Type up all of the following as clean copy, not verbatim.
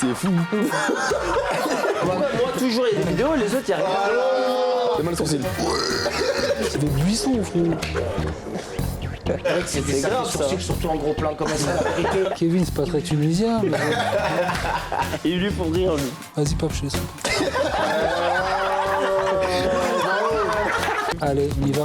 C'est fou. Moi, toujours, il y a des vidéos, les autres, il y a rien. T'as mal le sourcil. C'est des buissons, frérot. C'est grave, ça. Surtout en gros plan comme ça, la vérité. Kevin, c'est pas très tunisien. Mais... Il est venu pour rire, lui. Vas-y, Pape, je te laisse. Allez, on y va.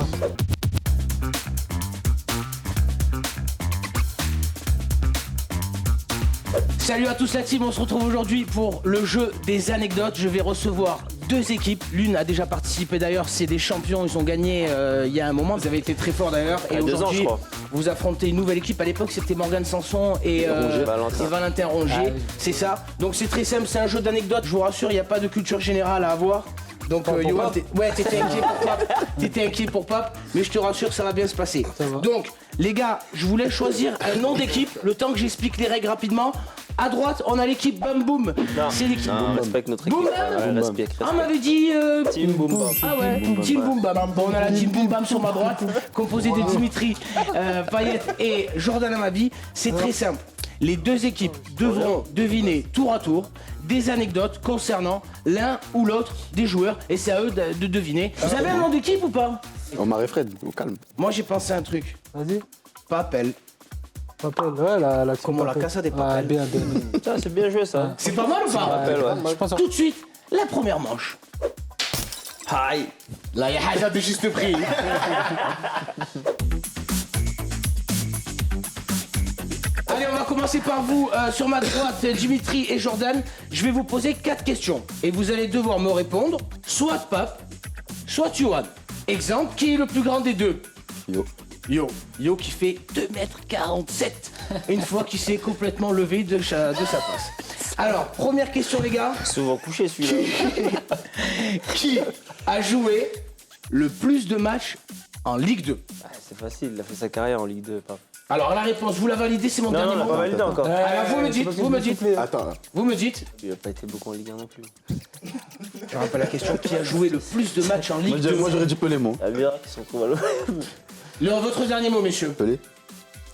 Salut à tous la team, on se retrouve aujourd'hui pour le jeu des anecdotes. Je vais recevoir deux équipes. L'une a déjà participé d'ailleurs, c'est des champions, ils ont gagné il y a un moment. Vous avez été très forts d'ailleurs. Et aujourd'hui, vous affrontez une nouvelle équipe. À l'époque, c'était Morgane Sanson et Valentin Rongier. C'est ça. Donc c'est très simple, c'est un jeu d'anecdotes. Je vous rassure, il n'y a pas de culture générale à avoir. Donc Yoann, t'étais inquiet pour Pape, t'étais inquiet pour Pape, mais je te rassure, ça va bien se passer. Donc les gars, je voulais choisir un nom d'équipe, le temps que j'explique les règles rapidement. À droite, on a l'équipe Bam Boom. C'est l'équipe Boom. Respecte notre équipe. On m'avait dit Team Boom Bam. Ah ouais, Team Boom Bam. Bon, on a la Team Boom Bam sur ma droite, composée de Dimitri Payet et Jordan Amavi. C'est très simple. Les deux équipes devront deviner tour à tour des anecdotes concernant l'un ou l'autre des joueurs et c'est à eux de deviner. Vous avez un nom d'équipe ou pas? Omar et Fred, au calme. Moi j'ai pensé à un truc. Vas-y. Papel. Papel, ouais, la Comment la Casa des Papel. Bien. Putain, c'est bien joué, ça. C'est pas mal ou pas? Papel, ouais. Je pense Tout de suite, la première manche. Aïe. Là, il y a Haja de juste prix. Allez, on va commencer par vous. Sur ma droite, Dimitri et Jordan. Je vais vous poser 4 questions. Et vous allez devoir me répondre, soit Pape, soit Yoann. Exemple, qui est le plus grand des deux? Yo qui fait 2,47 m. Une fois qu'il s'est complètement levé de sa place. Alors, première question les gars. Souvent couché, celui-là. Qui a joué le plus de matchs en Ligue 2? C'est facile, il a fait sa carrière en Ligue 2, pas. Alors la réponse, vous la validez, c'est mon Non, dernier on l'a mot. pas validé encore. Alors vous me dites. Attends. Vous me dites. Il a pas été beaucoup en Ligue 1 non plus. Je rappelle la question, qui a joué le plus de matchs en Ligue 2? Moi j'aurais dit Pelé, moi. La Vira qui sont trop mal. Votre dernier mot, messieurs. Pelé.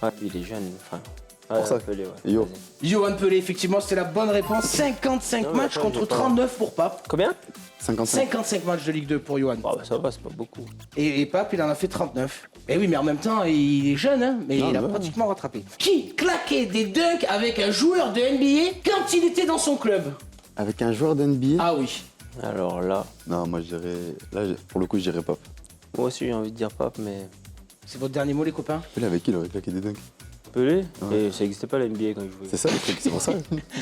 Ah, puis il est jeune, enfin. Pour ça. Pelé, ouais. Yo. Vas-y. Yoann Pelé, effectivement, c'était la bonne réponse. 55 Non, mais matchs attends, contre j'ai pas- 39 pour Pape. Combien 55. 55 matchs de Ligue 2 pour Yoann. Bah, ça va, c'est pas beaucoup. Et Pape, il en a fait 39. Et oui, mais en même temps, il est jeune, hein, mais Non, il a ouais. pratiquement rattrapé. Qui claquait des dunks avec un joueur de NBA quand il était dans son club? Avec un joueur d'NBA. Ah oui. Alors là, Non, moi je dirais. Là, pour le coup, je dirais Pape. moi aussi j'ai envie de dire Pape, mais. C'est votre dernier mot, les copains? Pelé, avec qui il aurait claqué des dunks? Pelé Ouais. Et ça n'existait pas la NBA quand il jouait. C'est ça le truc, c'est pour ça.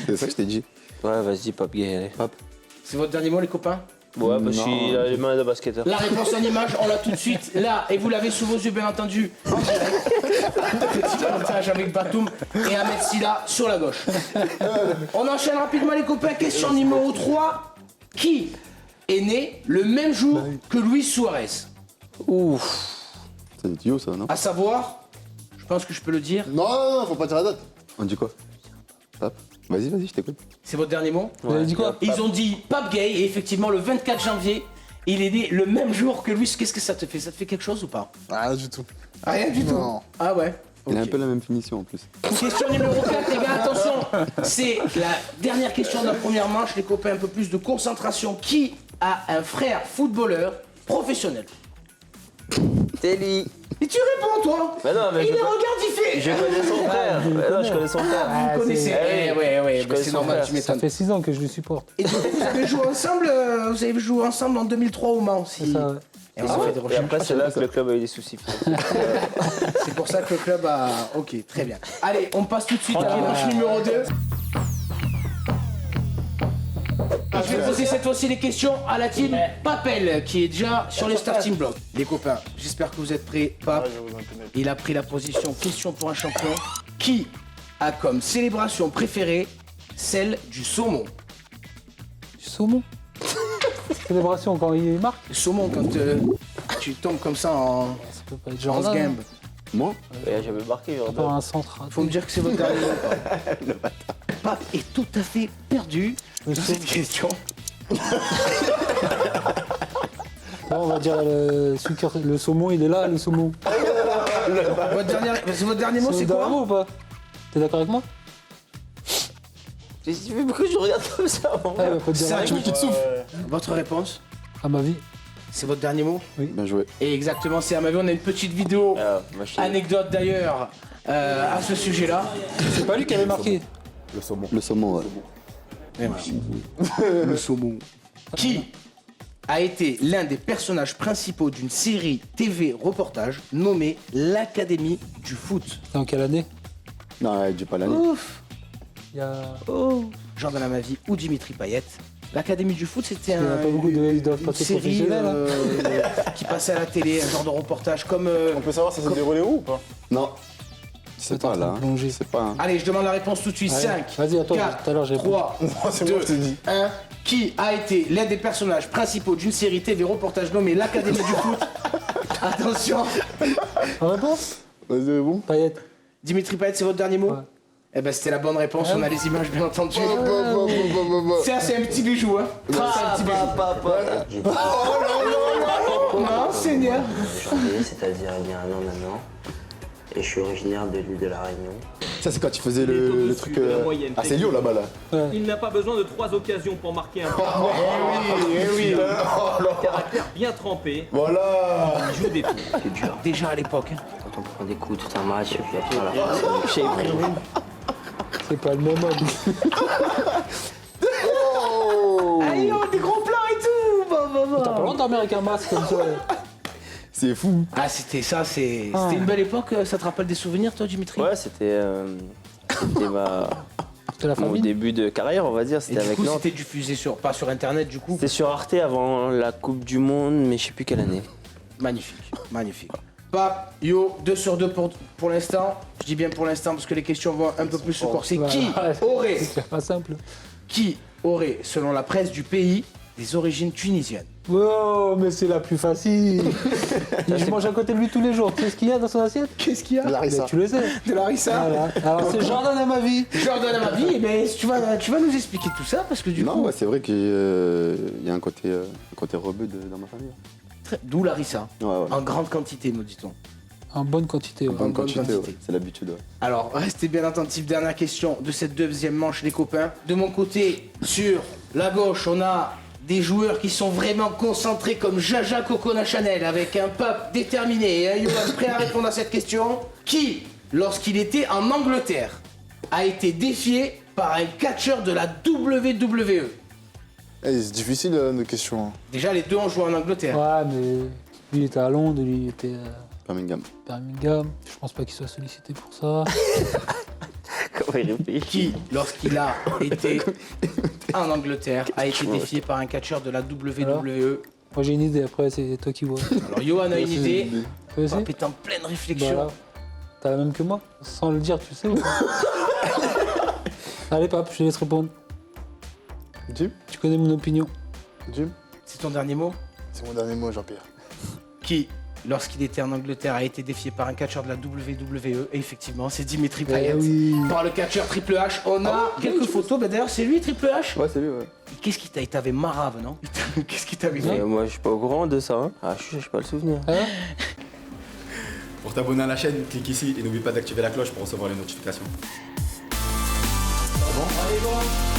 C'est ça que je t'ai dit. Ouais, vas-y, Pape Gay, allez. Pape. C'est votre dernier mot, les copains? Ouais, parce Non. qu'il a les mains de basketteur. La réponse en image, on l'a tout de suite là, et vous l'avez sous vos yeux, bien entendu. En direct. Petit montage avec Batum et Ahmed Silla sur la gauche. On enchaîne rapidement, les copains. Question numéro 3. Qui est né le même jour que Luis Suarez? Ouf. C'est Yo, ça, non? À savoir, je pense que je peux le dire, Non, faut pas dire la date. On dit quoi? Pape. Vas-y, je t'écoute. c'est votre dernier mot. Vous avez dit quoi? Ils ont dit Pape Gay, et effectivement, le 24 janvier, il est né le même jour que Luis. Qu'est-ce que ça te fait? Ça te fait quelque chose ou pas? Rien du tout. Rien du tout. Non. Ah ouais. Il a un Ok. peu la même finition en plus. Question numéro 4, les gars, attention. C'est la dernière question de la première manche, les copains, un peu plus de concentration. Qui a un frère footballeur professionnel? Telly. Et tu réponds, toi? Mais non, mais Il je les peux- regarde, il fait. Je connais son frère. Mais non, je connais son frère. Vous connaissez. c'est- Ouais, je bah, connais c'est son normal, frère. tu Ça m'étonnes. fait 6 ans que je le supporte. Et du coup, vous avez joué ensemble en 2003 au Mans aussi. C'est ça, ouais. Et on a fait des Et recherches. après, c'est là que le club a eu des soucis. C'est pour ça que le club a... Ok, très bien. Allez, on passe tout de suite à la manche numéro 2. Je vais poser cette fois-ci les questions à la team Papel, qui est déjà sur les starting blocks. Les copains, j'espère que vous êtes prêts. Pape, il a pris la position question pour un champion. Qui a comme célébration préférée celle du saumon? Du saumon. Célébration quand il marque. Le saumon, quand tu tombes comme ça en Ça peut pas être 11 Jordan. gambe. Moi? Et j'avais marqué, Pas Jordan. un centre. Faut me dire que c'est votre dernier mot. Pape est tout à fait perdu dans cette question. Non, on va dire le saumon, il est là, le saumon. C'est votre dernier mot, c'est C'est quoi? ou pas? T'es d'accord avec moi? Pourquoi tu regardes comme ça Ah, bah, faut te dire C'est la un réponse. qui te souffle. Votre réponse, À ma vie. c'est votre dernier mot? Bien joué. Et exactement, c'est à ma vie. On a une petite vidéo, anecdote d'ailleurs, à ce sujet-là. C'est pas lui qui avait marqué. Le saumon, ouais. Mais voilà. Le saumon. Qui a été l'un des personnages principaux d'une série TV reportage nommée l'Académie du foot? C'est en quelle année? Non, ouais, dis pas l'année. Ouf. Il y a. Jordan Amavi ou Dimitri Payet. L'Académie du foot, c'était Il y en a pas beaucoup de. Ils doivent une passer série professionnels. qui passait à la télé, un genre de reportage comme... On peut savoir ça s'est déroulé où ou pas? Non. C'est Attends, pas là. faut plonger. C'est pas. Hein. Allez, je demande la réponse tout de suite. Ouais. 5, Vas-y, attends, 4, tout à l'heure, j'ai 3, C'est moi, je t'ai dit. 1. Qui a été l'un des personnages principaux d'une série TV reportage nommée l'Académie du foot? Attention. En réponse? Vas-y, bon. Paillette. Dimitri Payet, c'est votre dernier mot? Ouais. Eh ben, c'était la bonne réponse. On a les images, bien entendu. Bah. Ça, c'est un petit bijou, hein. C'est un petit bijou. Non, Seigneur. C'est-à-dire il y a un an maintenant. Et je suis originaire de l'île de la Réunion. Ça, c'est quand tu faisais le truc. Ah, c'est Lyon là-bas là. Il n'a pas besoin de 3 occasions pour marquer un oui. caractère bien trempé. Voilà. Il joue des tours. C'est dur. Déjà à l'époque. hein. Quand on prend des coups tout un match, et puis après à la fin, c'est C'est pas le même homme. Allez, on a des gros plans et tout. T'as pas le droit de dormir avec un masque comme ça. C'est fou. Ah, c'était ça, c'était une belle époque. Ça te rappelle des souvenirs, toi, Dimitri? Ouais, c'était C'était la mon famille. début de carrière, on va dire. Et C'était du avec coup, Nantes. c'était diffusé pas sur Internet, du coup. C'était sur Arte avant la Coupe du Monde, mais je sais plus quelle année. Magnifique, magnifique. Pape, yo, 2 sur 2 pour l'instant. Je dis bien pour l'instant parce que les questions vont un peu plus se corser. C'est pas simple. Qui aurait, selon la presse du pays, des origines tunisiennes? Oh, mais c'est la plus facile. Je mange à côté de lui tous les jours. Tu sais ce qu'il y a dans son assiette? Qu'est-ce qu'il y a? Mais tu le sais. De Larissa. Voilà. Alors c'est Jordan à ma vie. Jordan à ma vie, mais tu vas nous expliquer tout ça parce que du Non, coup. ouais, c'est vrai qu'il y a un côté rebeu dans ma famille. D'où Larissa. Ouais, ouais. En grande quantité, nous dit-on. En bonne quantité. Ouais. Bonne bonne quantité, quantité. ouais. C'est l'habitude, ouais. Alors, restez bien attentifs. Dernière question de cette deuxième manche, les copains. De mon côté, sur la gauche, on a des joueurs qui sont vraiment concentrés comme Jaja Cocona Chanel, avec un Pape déterminé et un Johan prêt à répondre à cette question. Qui, lorsqu'il était en Angleterre, a été défié par un catcheur de la WWE? C'est difficile nos questions. Déjà, les deux ont joué en Angleterre. Ouais, mais lui il était à Londres, lui il était à Birmingham. Birmingham. Je pense pas qu'il soit sollicité pour ça. Comment il réfléchit? Qui, lorsqu'il a été en Angleterre, a été défié par un catcheur de la WWE? Moi j'ai une idée, après c'est toi qui vois. Alors, Johan a une idée. Toi aussi? Pape est en pleine réflexion. Voilà. T'as la même que moi? Sans le dire, tu sais ou pas? Allez, Pape, je te laisse répondre. Jim? Tu connais mon opinion. Jim? C'est ton dernier mot? C'est mon dernier mot, Jean-Pierre. Qui, lorsqu'il était en Angleterre, a été défié par un catcheur de la WWE? Et effectivement, c'est Dimitri Payet. oui. Par le catcheur Triple H. On a quelques photos. Bah, d'ailleurs, c'est lui, Triple H. Ouais, c'est lui, ouais. Qu'est-ce qui t'a... Il t'avait marave, non? Qu'est-ce qui t'avait fait? Moi, je suis pas au courant de ça. Hein. Ah, je sais pas le souvenir. Hein? Pour t'abonner à la chaîne, clique ici et n'oublie pas d'activer la cloche pour recevoir les notifications. Allez, bon.